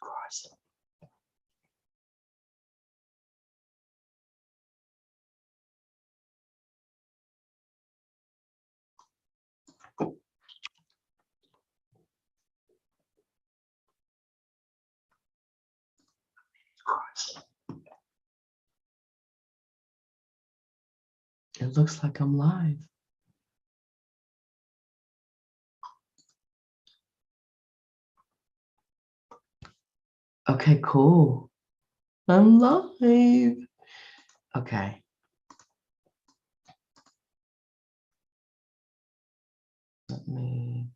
course. It looks like I'm live. Okay, cool. I'm live. Okay. Let me.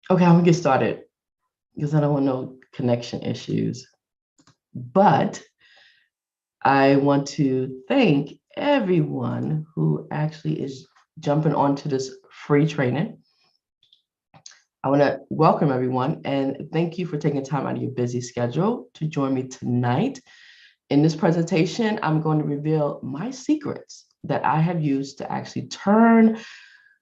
Okay, I'm gonna get started because I don't want no connection issues. But I want to thank everyone who actually is jumping onto this free training. I want to welcome everyone and thank you for taking time out of your busy schedule to join me tonight. In this presentation, I'm going to reveal my secrets that I have used to actually turn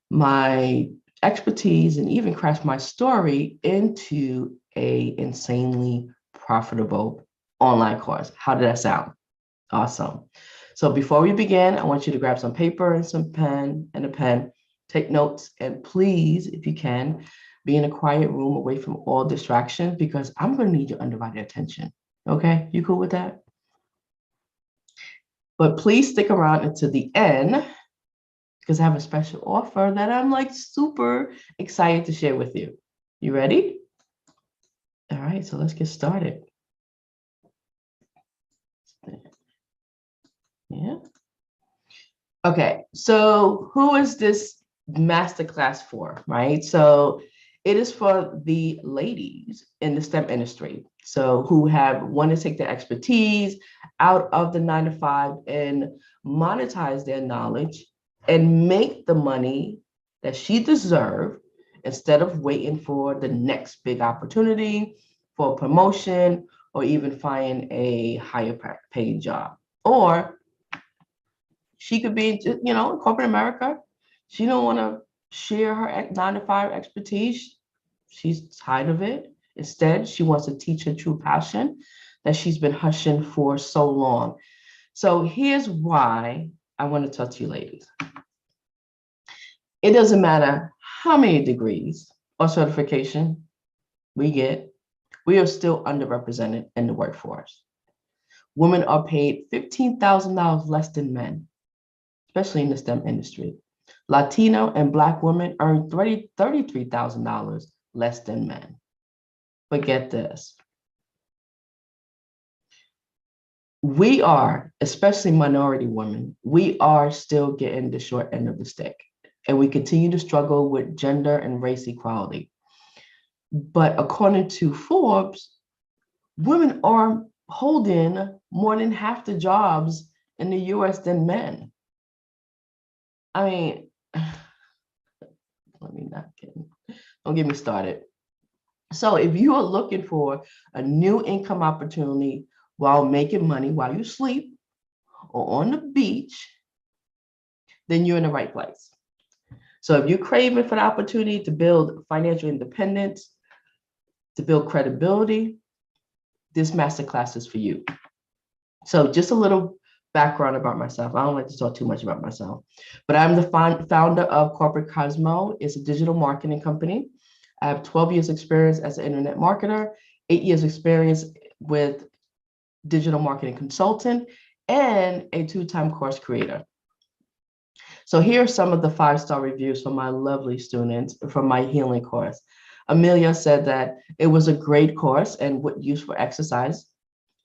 my expertise and even craft my story into a insanely profitable online course. How did that sound? Awesome. So before we begin, I want you to grab some paper and some pen and a pen, take notes, and please, if you can, be in a quiet room away from all distractions because I'm going to need your undivided attention. Okay, you cool with that? But please stick around until the end because I have a special offer that I'm like super excited to share with you. You ready? All right, so let's get started. Yeah. Okay, so who is this masterclass for, right? So it is for the ladies in the STEM industry. So who have want to take their expertise out of the 9-to-5 and monetize their knowledge and make the money that she deserves instead of waiting for the next big opportunity for a promotion or even find a higher paid job. Or she could be, you know, in corporate America. She don't want to share her 9-to-5 expertise. She's tired of it. Instead, she wants to teach her true passion that she's been hushing for so long. So here's why I want to talk to you ladies. It doesn't matter how many degrees or certification we get, we are still underrepresented in the workforce. Women are paid $15,000 less than men, especially in the STEM industry. Latino and Black women earn $33,000 less than men. But get this. We are, especially minority women, we are still getting the short end of the stick. And we continue to struggle with gender and race equality. But according to Forbes, women are holding more than half the jobs in the US than men. I mean, let me not get, don't get me started. So if you are looking for a new income opportunity while making money while you sleep or on the beach, then you're in the right place. So if you're craving for the opportunity to build financial independence, to build credibility, this masterclass is for you. So just a little background about myself. I don't like to talk too much about myself, but I'm the founder of Corporate Cosmo. It's a digital marketing company. I have 12 years experience as an internet marketer, 8 years experience with digital marketing consultant, and a 2-time course creator. So here are some of the 5-star reviews from my lovely students from my healing course. Amelia said that it was a great course and with useful exercise.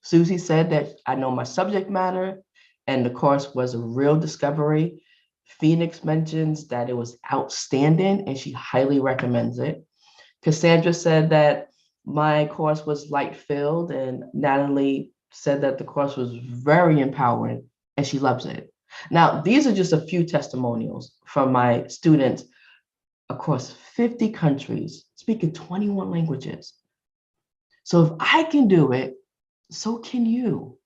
Susie said that I know my subject matter and the course was a real discovery. Phoenix mentions that it was outstanding and she highly recommends it. Cassandra said that my course was light-filled, and Natalie said that the course was very empowering and she loves it. Now, these are just a few testimonials from my students across 50 countries, speaking 21 languages. So if I can do it, so can you.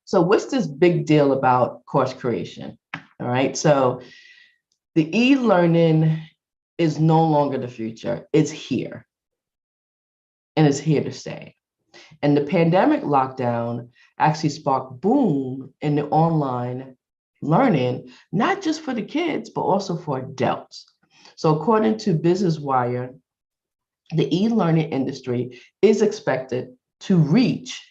So what's this big deal about course creation? All right, so The e-learning is no longer the future. It's here, and it's here to stay. And the pandemic lockdown actually sparked boom in the online learning, not just for the kids, but also for adults. So according to Business Wire, the e-learning industry is expected to reach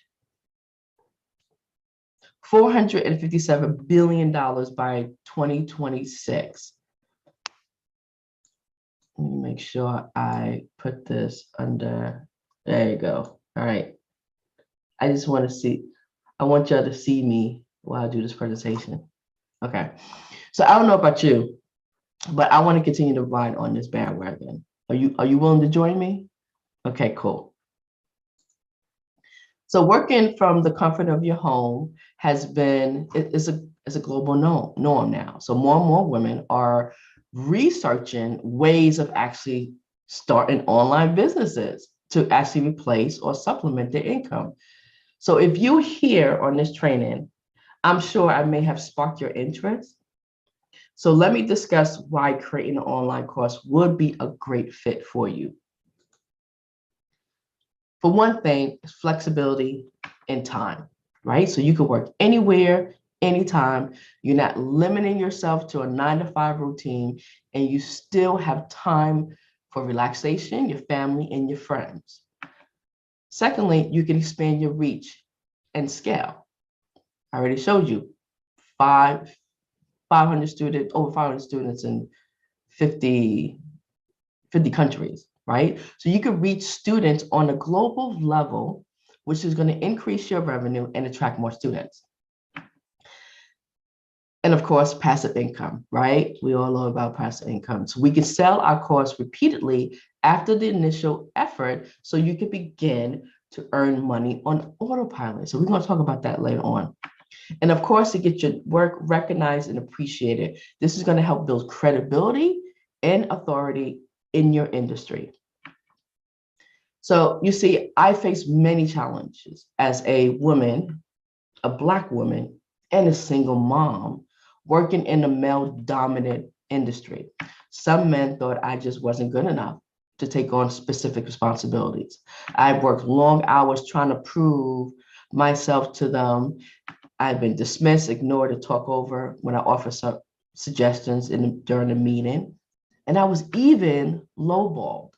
$457 billion by 2026. Let me make sure I put this under, there you go. All right. I just want to see, I want y'all to see me while I do this presentation. Okay. So I don't know about you, but I want to continue to ride on this bandwagon. Are you willing to join me? Okay, cool. So working from the comfort of your home has been, is a global norm now. So more and more women are researching ways of actually starting online businesses to actually replace or supplement their income. So if you're here on this training, I'm sure I may have sparked your interest. So let me discuss why creating an online course would be a great fit for you. For one thing, it's flexibility in time, right? So you can work anywhere, anytime. You're not limiting yourself to a 9-to-5 routine, and you still have time for relaxation, your family, and your friends. Secondly, you can expand your reach and scale. I already showed you 500 students, over 500 students in 50 countries, right? So you can reach students on a global level, which is going to increase your revenue and attract more students. And of course, passive income, right? We all know about passive income. So we can sell our course repeatedly after the initial effort, so you can begin to earn money on autopilot. So we're going to talk about that later on. And of course, to get your work recognized and appreciated, this is going to help build credibility and authority in your industry. So you see, I face many challenges as a woman, a Black woman, and a single mom working in a male-dominant industry. Some men thought I just wasn't good enough to take on specific responsibilities. I've worked long hours trying to prove myself to them. I've been dismissed, ignored, or talked over when I offer some suggestions during the meeting. And I was even lowballed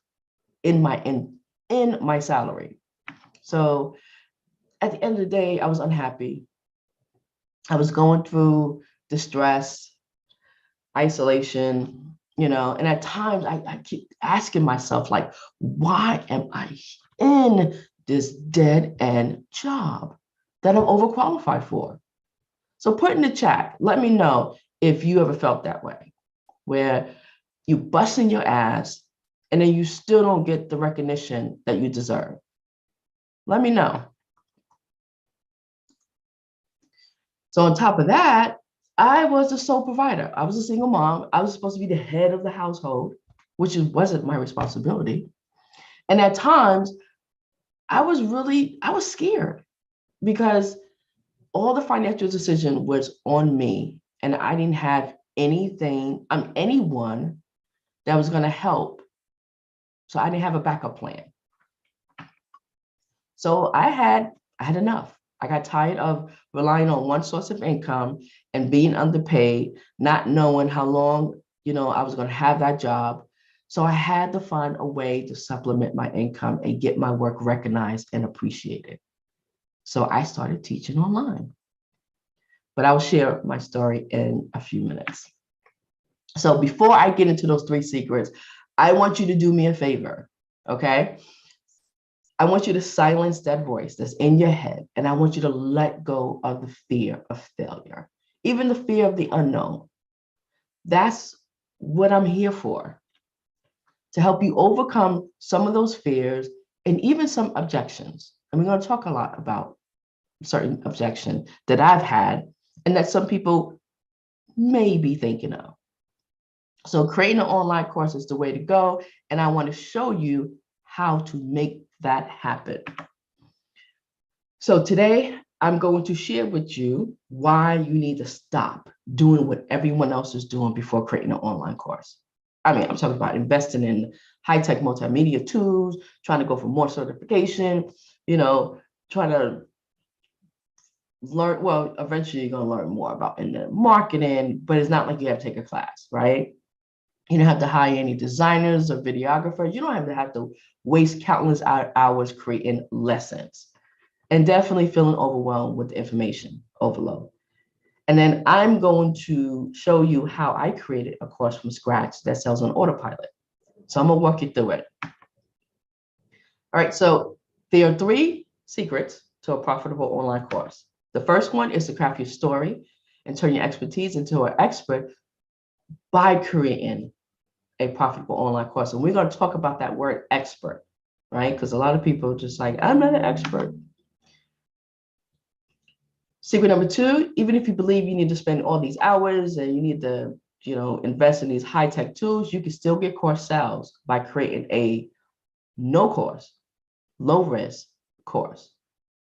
in my salary. So at the end of the day, I was unhappy. I was going through distress, isolation, and at times I keep asking myself, like, why am I in this dead end job that I'm overqualified for? So put in the chat, let me know if you ever felt that way, where you busting your ass and then you still don't get the recognition that you deserve. Let me know. So on top of that, I was a sole provider. I was a single mom. I was supposed to be the head of the household, which wasn't my responsibility. And at times, I was scared because all the financial decision was on me, and I didn't have anyone that was going to help. So I didn't have a backup plan. So I had enough. I got tired of relying on one source of income and being underpaid, not knowing how long, I was going to have that job. So I had to find a way to supplement my income and get my work recognized and appreciated. So I started teaching online. But I'll share my story in a few minutes. So before I get into those 3 secrets, I want you to do me a favor, okay? I want you to silence that voice that's in your head, and I want you to let go of the fear of failure, even the fear of the unknown. That's what I'm here for, to help you overcome some of those fears and even some objections. And we're going to talk a lot about certain objections that I've had and that some people may be thinking of. So creating an online course is the way to go, and I want to show you how to make that happen. So today, I'm going to share with you why you need to stop doing what everyone else is doing before creating an online course. I mean, I'm talking about investing in high-tech multimedia tools, trying to go for more certification, trying to learn. Well, eventually you're going to learn more about internet marketing, but it's not like you have to take a class, right? You don't have to hire any designers or videographers. You don't have to waste countless hours creating lessons, and definitely feeling overwhelmed with the information overload. And then I'm going to show you how I created a course from scratch that sells on autopilot. So I'm gonna walk you through it. All right, so there are 3 secrets to a profitable online course. The first one is to craft your story and turn your expertise into an expert by creating a profitable online course. And we're gonna talk about that word expert, right? Because a lot of people are just like, I'm not an expert. Secret number 2, even if you believe you need to spend all these hours and you need to, invest in these high-tech tools, you can still get course sales by creating a no course, low risk course.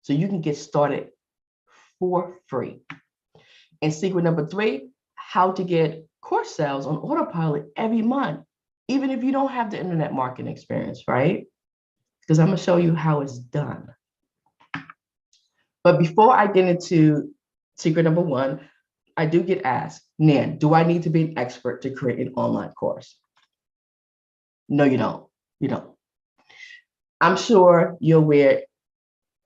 So you can get started for free. And secret number 3, how to get course sales on autopilot every month, even if you don't have the internet marketing experience, right? Because I'm gonna show you how it's done. But before I get into secret number 1, I do get asked, Nan, do I need to be an expert to create an online course? No, you don't. You don't. I'm sure you're aware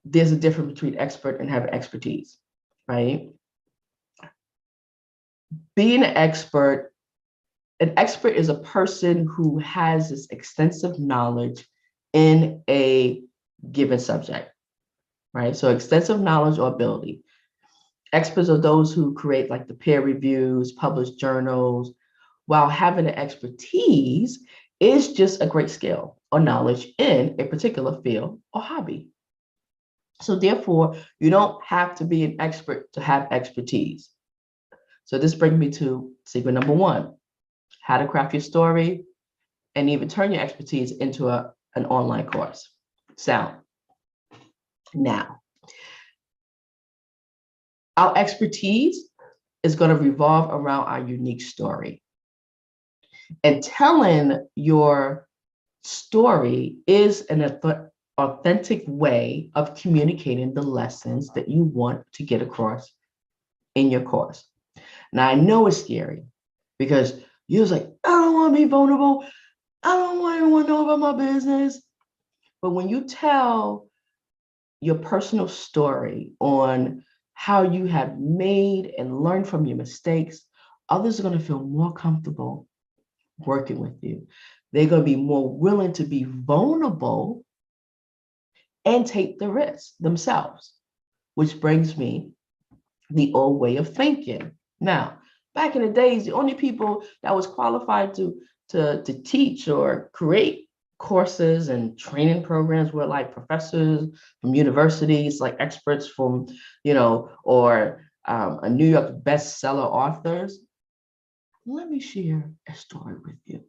there's a difference between expert and have expertise, right? Being an expert is a person who has this extensive knowledge in a given subject, right? So extensive knowledge or ability. Experts are those who create like the peer reviews, publish journals, while having an expertise is just a great skill or knowledge in a particular field or hobby. So therefore, you don't have to be an expert to have expertise. So this brings me to secret number 1, how to craft your story and even turn your expertise into an online course. So now, our expertise is going to revolve around our unique story. And telling your story is an authentic way of communicating the lessons that you want to get across in your course. Now, I know it's scary because you're just like, I don't want to be vulnerable. I don't want anyone to know about my business. But when you tell your personal story on how you have made and learned from your mistakes, others are going to feel more comfortable working with you. They're going to be more willing to be vulnerable and take the risk themselves, which brings me the old way of thinking. Now, back in the days, the only people that was qualified to teach or create courses and training programs were like professors from universities, like experts from, or a New York bestseller authors. Let me share a story with you.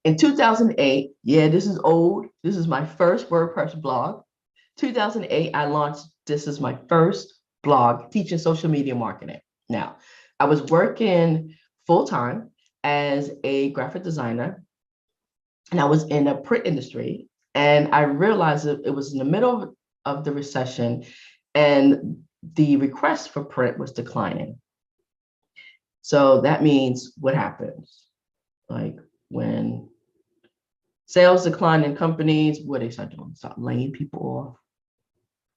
In 2008, yeah, this is old. This is my first WordPress blog. 2008, I launched, this is my first blog teaching social media marketing. Now, I was working full-time as a graphic designer, and I was in the print industry, and I realized that it was in the middle of the recession, and the request for print was declining. So that means what happens? Like when sales decline in companies, what they start doing? Start laying people off.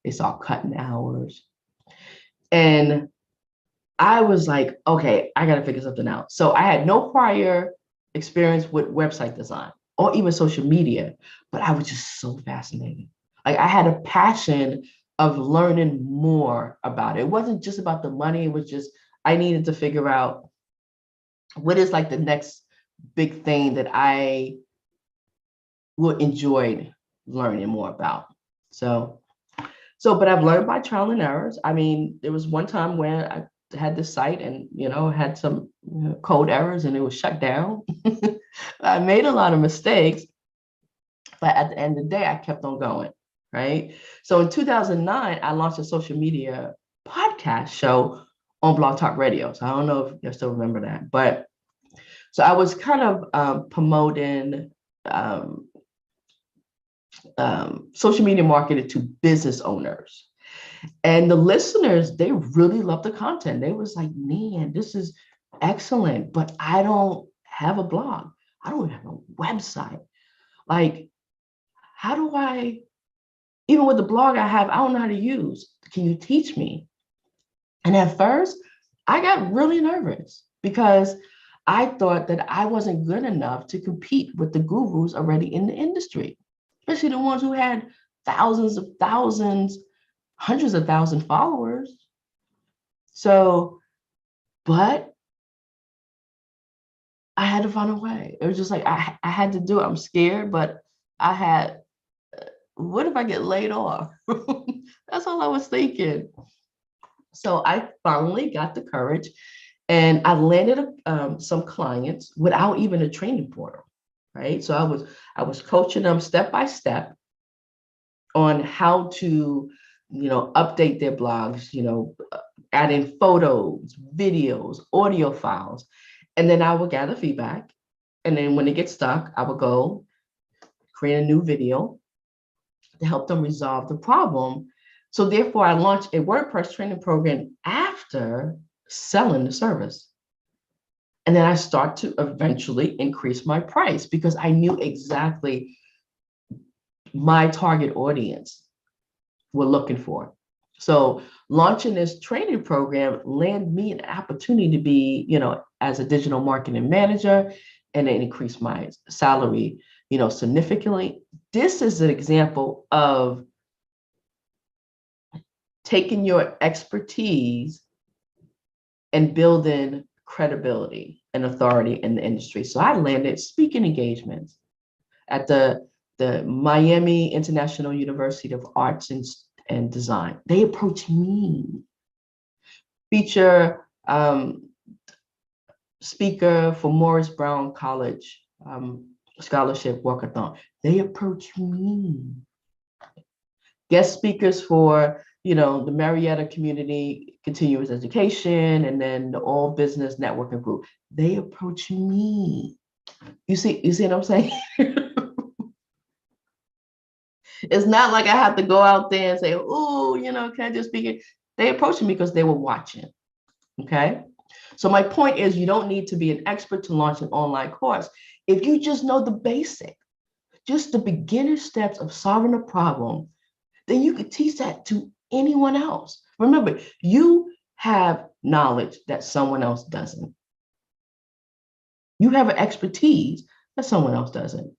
They start cutting hours. And I was like, okay, I got to figure something out. So I had no prior experience with website design or even social media, but I was just so fascinated. Like I had a passion of learning more about it. It wasn't just about the money. It was just, I needed to figure out what is like the next big thing that I would enjoy learning more about. But I've learned by trial and errors. I mean, there was one time where I had this site and, had some code errors and it was shut down. I made a lot of mistakes, but at the end of the day, I kept on going. right? So in 2009, I launched a social media podcast show on Blog Talk Radio. So I don't know if you still remember that, but so I was kind of promoting um, social media marketing to business owners. And the listeners, they really loved the content. They was like, man, this is excellent, but I don't have a blog. I don't have a website. Like, how do I, even with the blog I have, I don't know how to use. Can you teach me? And at first, I got really nervous because I thought that I wasn't good enough to compete with the gurus already in the industry, especially the ones who had thousands of thousands, hundreds of thousand followers. So, but I had to find a way. It was just like, I had to do it. I'm scared, but I had, what if I get laid off? That's all I was thinking. So I finally got the courage and I landed some clients without even a training portal, right? So I was coaching them step by step on how to, update their blogs, add in photos, videos, audio files, and then I would gather feedback. And then when it gets stuck, I would go create a new video to help them resolve the problem. So therefore, I launched a WordPress training program after selling the service. And then I start to eventually increase my price because I knew exactly my target audience were looking for. So launching this training program landed me an opportunity to be, as a digital marketing manager, and then increase my salary, significantly. This is an example of taking your expertise and building credibility and authority in the industry. So I landed speaking engagements at the Miami International University of Arts and Design. They approached me. Feature speaker for Morris Brown College scholarship walkathon. They approached me. Guest speakers for, the Marietta Community Continuous Education and then the All Business Networking Group. They approached me. You see what I'm saying? It's not like I have to go out there and say, oh, can I just speak it? They approached me because they were watching. Okay. So my point is, you don't need to be an expert to launch an online course. If you just know the basic, just the beginner steps of solving a problem, then you could teach that to anyone else. Remember, you have knowledge that someone else doesn't. You have an expertise that someone else doesn't.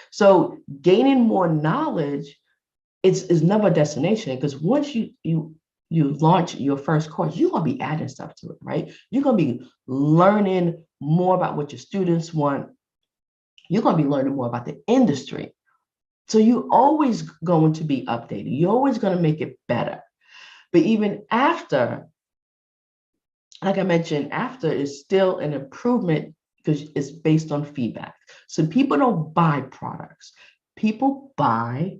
So gaining more knowledge is never a destination, because once you launch your first course, you're going to be adding stuff to it, right? You're going to be learning more about what your students want. You're going to be learning more about the industry. So you're always going to be updated. You're always going to make it better. But even after, like I mentioned, after is still an improvement because it's based on feedback. So people don't buy products. People buy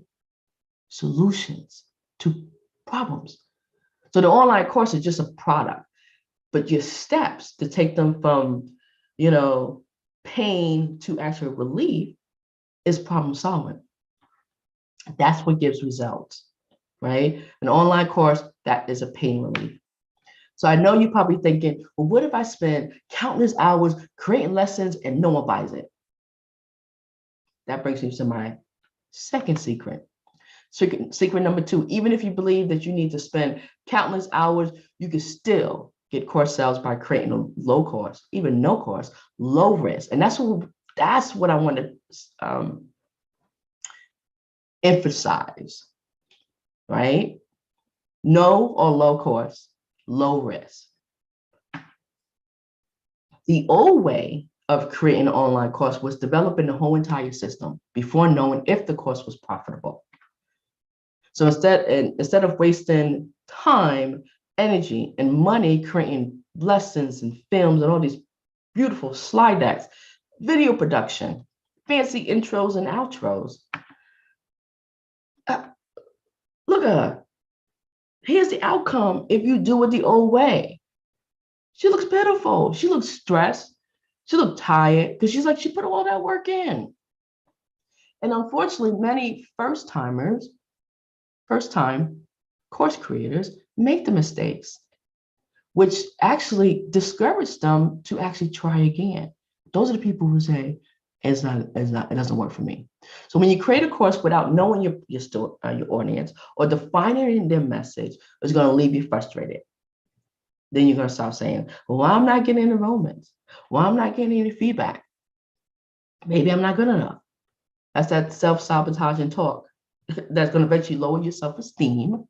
solutions to problems. So the online course is just a product, but your steps to take them from, pain to actual relief is problem solving. That's what gives results, right? An online course, that is a pain relief. So I know you're probably thinking, well, what if I spend countless hours creating lessons and no one buys it? That brings me to my second secret. Secret number 2, even if you believe that you need to spend countless hours, you can still get course sales by creating a low cost, even no cost, low risk. And that's what I want to emphasize, right? No or low cost, low risk. The old way of creating an online course was developing the whole entire system before knowing if the course was profitable. So instead of wasting time, energy, and money creating lessons and films and all these beautiful slide decks, video production, fancy intros and outros, look at her. Here's the outcome if you do it the old way. She looks pitiful. She looks stressed. She looked tired because she's like, she put all that work in. And unfortunately, many first time course creators make the mistakes, which actually discourage them to actually try again. Those are the people who say, it doesn't work for me. So when you create a course without knowing your audience or defining their message, it's going to leave you frustrated. Then you're going to start saying, well, I'm not getting enrollments. Well, I'm not getting any feedback. Maybe I'm not good enough. That's that self-sabotaging talk that's going to eventually lower your self-esteem.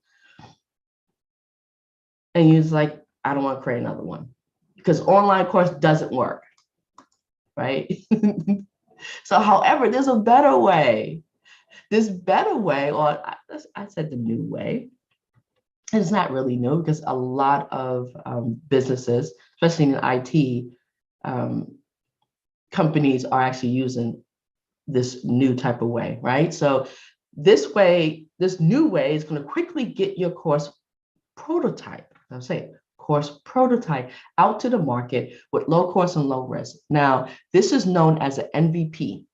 And you're just like, I don't want to create another one because online course doesn't work, right? So, however, there's a better way. This better way, or I said the new way, it's not really new because a lot of businesses, especially in IT, companies are actually using this new type of way, right? So this new way is going to quickly get your course prototype. I'll say course prototype out to the market with low cost and low risk. Now, this is known as an MVP,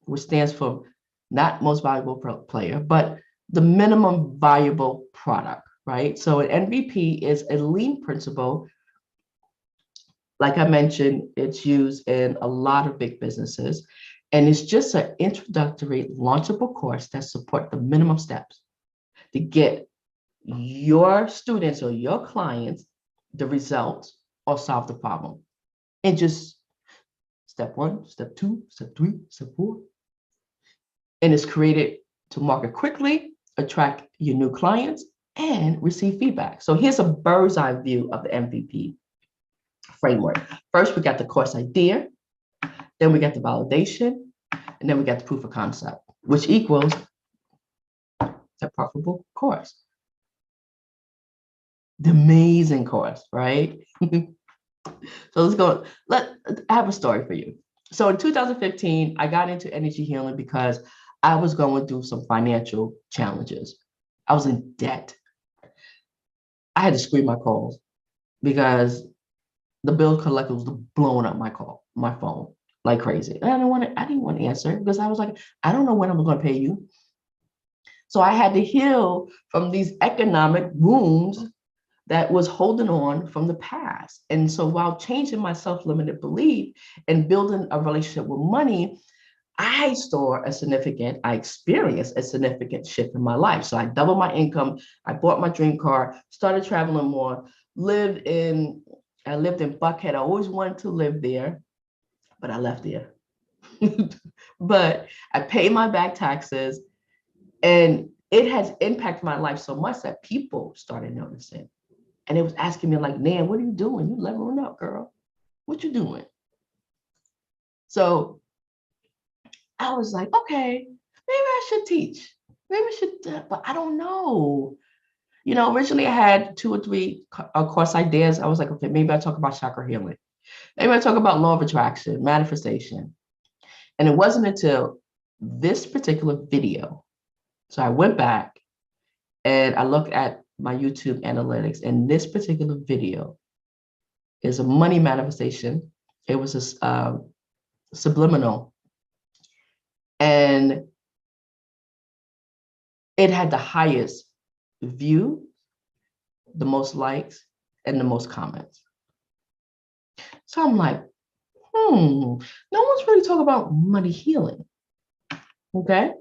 which stands for not most valuable player, but the minimum viable product, right? So an MVP is a lean principle. Like I mentioned, it's used in a lot of big businesses, and it's just an introductory launchable course that supports the minimum steps to get your students or your clients the results or solve the problem. And just step 1, step 2, step 3, step 4. And it's created to market quickly, attract your new clients, and receive feedback. So here's a bird's eye view of the MVP framework. First, we got the course idea, then we got the validation, and then we got the proof of concept, which equals the profitable course. The amazing course, right? So let's go. I have a story for you. So in 2015, I got into energy healing because I was going through some financial challenges. I was in debt. I had to screen my calls because the bill collector was blowing up my phone like crazy. And I didn't want to answer because I was like, I don't know when I'm going to pay you. So I had to heal from these economic wounds that was holding on from the past. And so while changing my self-limited belief and building a relationship with money, I experienced a significant shift in my life. So I doubled my income. I bought my dream car, started traveling more, I lived in Buckhead. I always wanted to live there, but I left there. But I paid my back taxes, and it has impacted my life so much that people started noticing. And it was asking me like, Nan, what are you doing? You leveling up, girl. What you doing? So I was like, okay, maybe I should teach. Maybe I should, but I don't know. Originally I had 2 or 3 course ideas. I was like, okay, maybe I talk about chakra healing. Maybe I talk about law of attraction, manifestation. And it wasn't until this particular video. So I went back and I looked at my YouTube analytics, and this particular video is a money manifestation. It was a subliminal, and it had the highest view, the most likes, and the most comments. So I'm like, no one's really talking about money healing. Okay.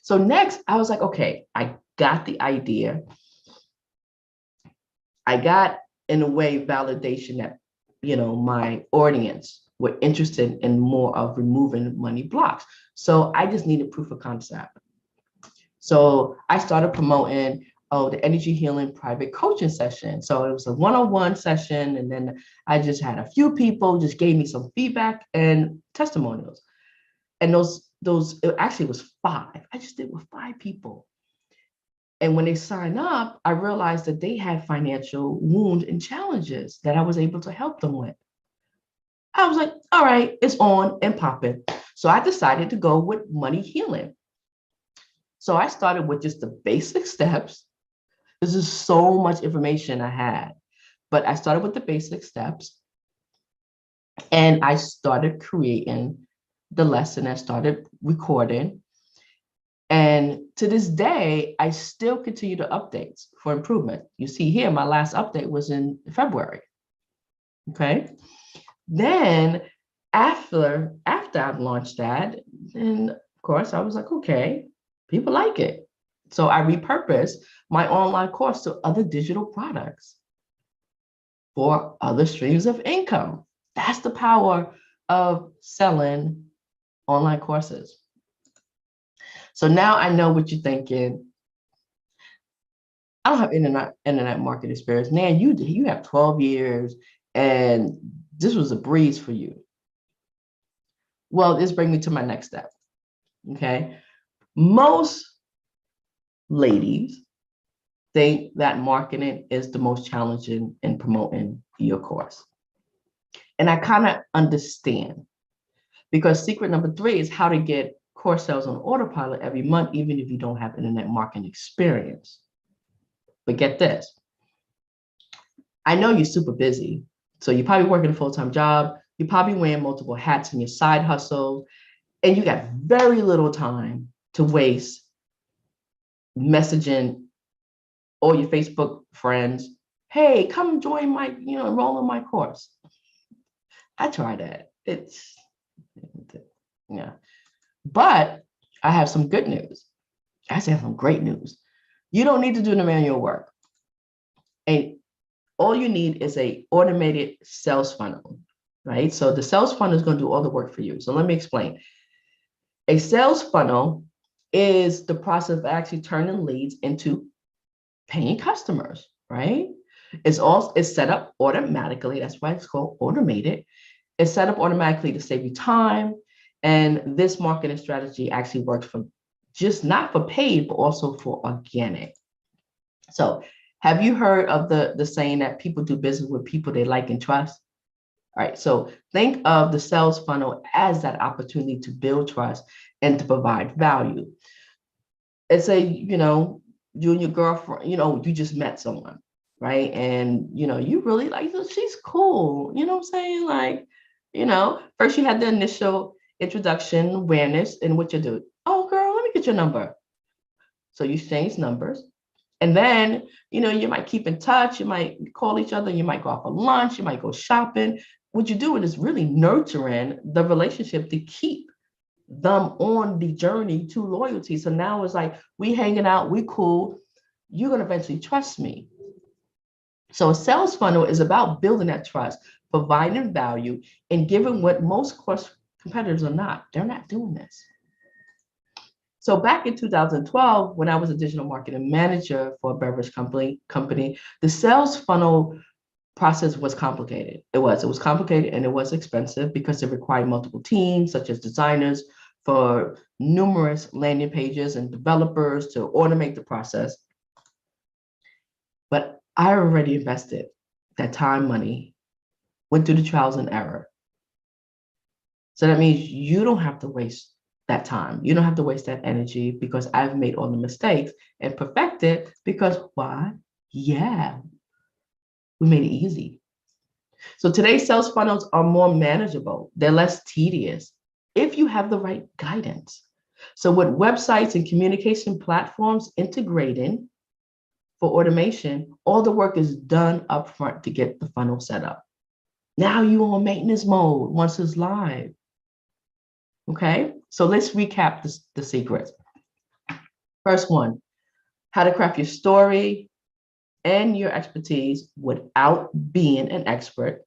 So next I was like, okay, I got the idea. I got, in a way, validation that, my audience were interested in more of removing money blocks. So I just needed proof of concept. So I started promoting the energy healing private coaching session. So it was a one-on-one session. And then I just had a few people just gave me some feedback and testimonials. And it actually was 5. I just did with 5 people. And when they signed up, I realized that they had financial wounds and challenges that I was able to help them with. I was like, all right, it's on and popping. So I decided to go with money healing. So I started with just the basic steps This is so much information I had, but I started with the basic steps and I started creating the lesson. I started recording. And to this day, I still continue to updates for improvement. You see here, my last update was in February. Okay. Then after I've launched that, then of course I was like, okay, people like it. So I repurposed my online course to other digital products for other streams of income. That's the power of selling online courses. So now I know what you're thinking. I don't have internet market experience. Man, you have 12 years and this was a breeze for you. Well, this brings me to my next step. Okay. Most ladies think that marketing is the most challenging in promoting your course. And I kind of understand, because secret number 3 is how to get course sales on autopilot every month, even if you don't have internet marketing experience. But get this. I know you're super busy. So you're probably working a full-time job. You're probably wearing multiple hats in your side hustle. And you got very little time to waste messaging all your Facebook friends. Hey, come join my, enroll in my course. I tried that. Yeah. But I have some good news. I have some great news. You don't need to do the manual work. And all you need is a automated sales funnel, right? So the sales funnel is going to do all the work for you. So let me explain. A sales funnel is the process of actually turning leads into paying customers, right? It's set up automatically. That's why it's called automated. It's set up automatically to save you time. And this marketing strategy actually works for just not for paid, but also for organic. So have you heard of the saying that people do business with people they like and trust? All right, so think of the sales funnel as that opportunity to build trust and to provide value. It's you and your girlfriend, you just met someone, right? And, you really like, she's cool. You know what I'm saying? Like, first you had the initial introduction, awareness, and what you do. Oh, girl, let me get your number. So you exchange numbers. And then, you might keep in touch. You might call each other. You might go out for lunch. You might go shopping. What you're doing is really nurturing the relationship to keep them on the journey to loyalty. So now it's like, we hanging out, we cool. You're going to eventually trust me. So a sales funnel is about building that trust, providing value, and giving what most course competitors are not. They're not doing this. So back in 2012, when I was a digital marketing manager for a beverage company, the sales funnel process was complicated. It was complicated and it was expensive because it required multiple teams, such as designers for numerous landing pages and developers to automate the process. But I already invested that time, money, went through the trials and error. So that means you don't have to waste that time. You don't have to waste that energy because I've made all the mistakes and perfected because why? Yeah, we made it easy. So today's sales funnels are more manageable. They're less tedious if you have the right guidance. So with websites and communication platforms integrating for automation, all the work is done upfront to get the funnel set up. Now you're on maintenance mode once it's live. Okay, so let's recap the secrets. First one, how to craft your story and your expertise without being an expert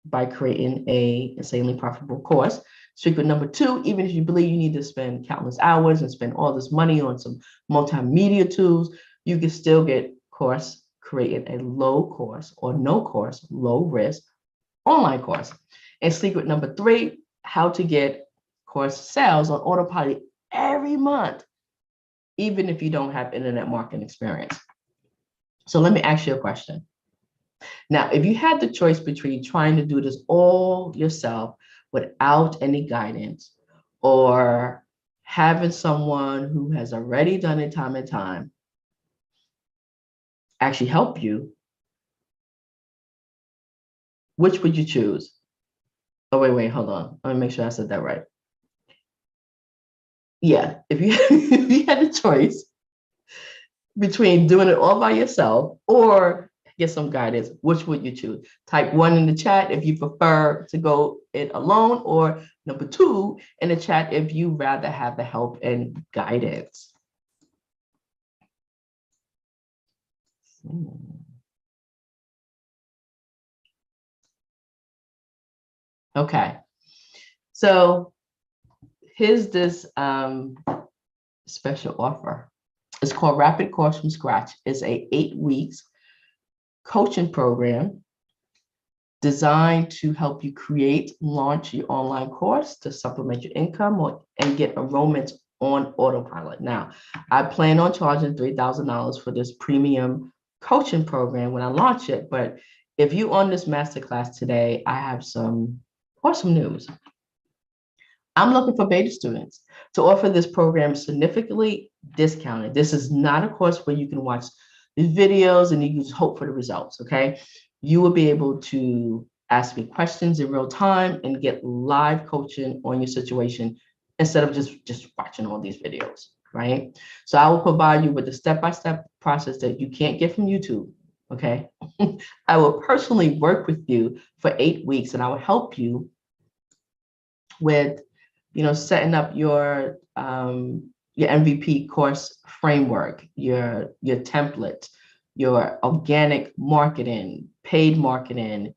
by creating a insanely profitable course. Secret number 2, even if you believe you need to spend countless hours and spend all this money on some multimedia tools, you can still get course created a low course or no course, low risk online course. And secret number 3, how to get course sales on autopilot every month, even if you don't have internet marketing experience. So let me ask you a question. Now, if you had the choice between trying to do this all yourself without any guidance or having someone who has already done it time and time, actually help you, which would you choose? Oh, wait, hold on. Let me make sure I said that right. Yeah, if you, if you had a choice between doing it all by yourself or get some guidance, which would you choose? Type 1 in the chat if you prefer to go it alone, or number 2 in the chat if you rather have the help and guidance. Okay, so here's this special offer. It's called Rapid Course from Scratch. It's a 8 weeks coaching program designed to help you create, launch your online course to supplement your income and get enrollments on autopilot. Now, I plan on charging $3,000 for this premium coaching program when I launch it, but if you on this masterclass today, I have some awesome news. I'm looking for beta students to offer this program significantly discounted. This is not a course where you can watch the videos and you just hope for the results, okay? You will be able to ask me questions in real time and get live coaching on your situation instead of just watching all these videos, right? So I will provide you with a step-by-step process that you can't get from YouTube, okay? I will personally work with you for 8 weeks and I will help you with setting up your MVP course framework, your template, your organic marketing, paid marketing,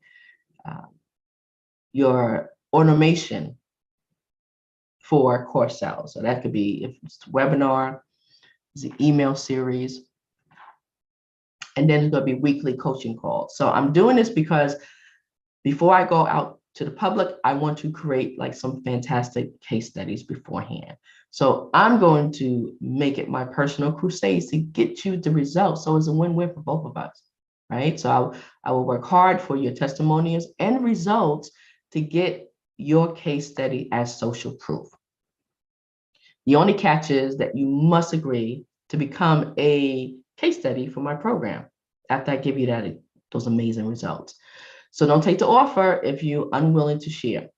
your automation for course sales. So that could be if it's a webinar, it's an email series, and then it's going to be weekly coaching calls. So I'm doing this because before I go out to the public, I want to create like some fantastic case studies beforehand. So I'm going to make it my personal crusade to get you the results. So it's a win-win for both of us, right? So I will work hard for your testimonials and results to get your case study as social proof. The only catch is that you must agree to become a case study for my program after I give you those amazing results. So don't take the offer if you're unwilling to share,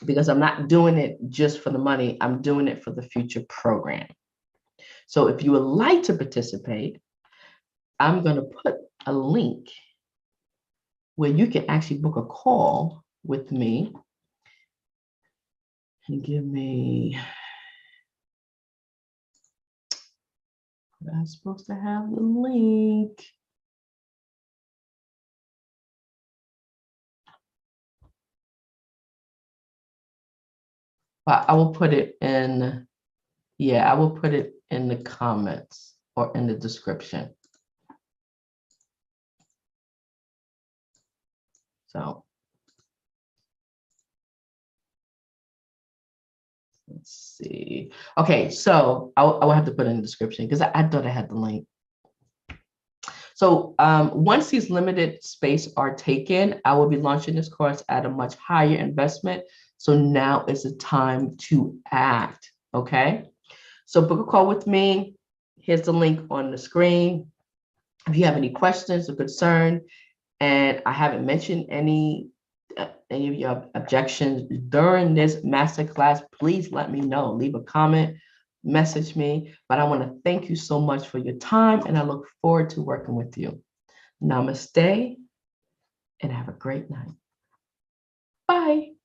because I'm not doing it just for the money. I'm doing it for the future program. So if you would like to participate, I'm going to put a link where you can actually book a call with me. And give me, I'm supposed to have the link. But I will put it in, I will put it in the comments or in the description. So let's see. Okay, so I will have to put it in the description because I thought I had the link. So once these limited space are taken, I will be launching this course at a much higher investment. So now is the time to act, okay? So book a call with me. Here's the link on the screen. If you have any questions or concern, and I haven't mentioned any of your objections during this masterclass, please let me know. Leave a comment, message me. But I want to thank you so much for your time, and I look forward to working with you. Namaste, and have a great night. Bye.